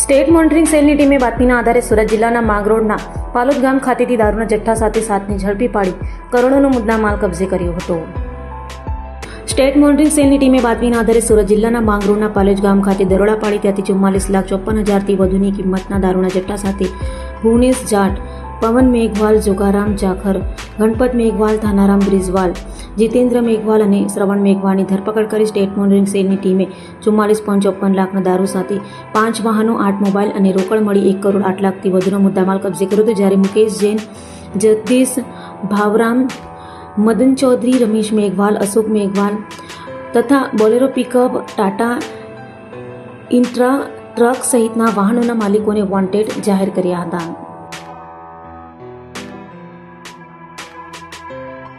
State monitoring સેલની ટીમે બાતમીના આધારે સુરત જિલ્લાના માંગરોળના પાલોદ ગામ ખાતેથી દારૂના જથ્થા સાથે 7ને ઝડપી પાડી કરોડોનો મુદ્દામાલ કબજે કર્યો હતો. સ્ટેટ મોનિટરિંગ સેલની ટીમે બાતમીના આધારે સુરત જિલ્લાના માંગરોળના પાલોદ ગામ ખાતે દરોડા પાડી ત્યાંથી 44,54,000થી વધુની કિંમતના દારૂના જથ્થા સાથે ભુવનેશ જાટ, પવન મેઘવાલ, જોગારામ જાખર, ગણપત મેઘવાલ, થાનારામ બ્રિજવાલ, જીતેન્દ્ર મેઘવાલ અને શ્રવણ મેઘવાલની ધરપકડ કરી સ્ટેટ મોનિટરિંગ સેલની ટીમે 44.54 લાખના દારૂ સાથે 5 વાહનો, 8 મોબાઈલ અને રોકડ મળી 1 કરોડ 8 લાખથી વધુનો મુદ્દામાલ કબજે કર્યો હતો. જ્યારે મુકેશ જૈન, જગદીશ ભાવરામ, મદન ચૌધરી, રમેશ મેઘવાલ, અશોક મેઘવાલ તથા Bolero pickup, Tata Intra truck સહિતના વાહનોના માલિકોને વોન્ટેડ જાહેર કર્યા હતા.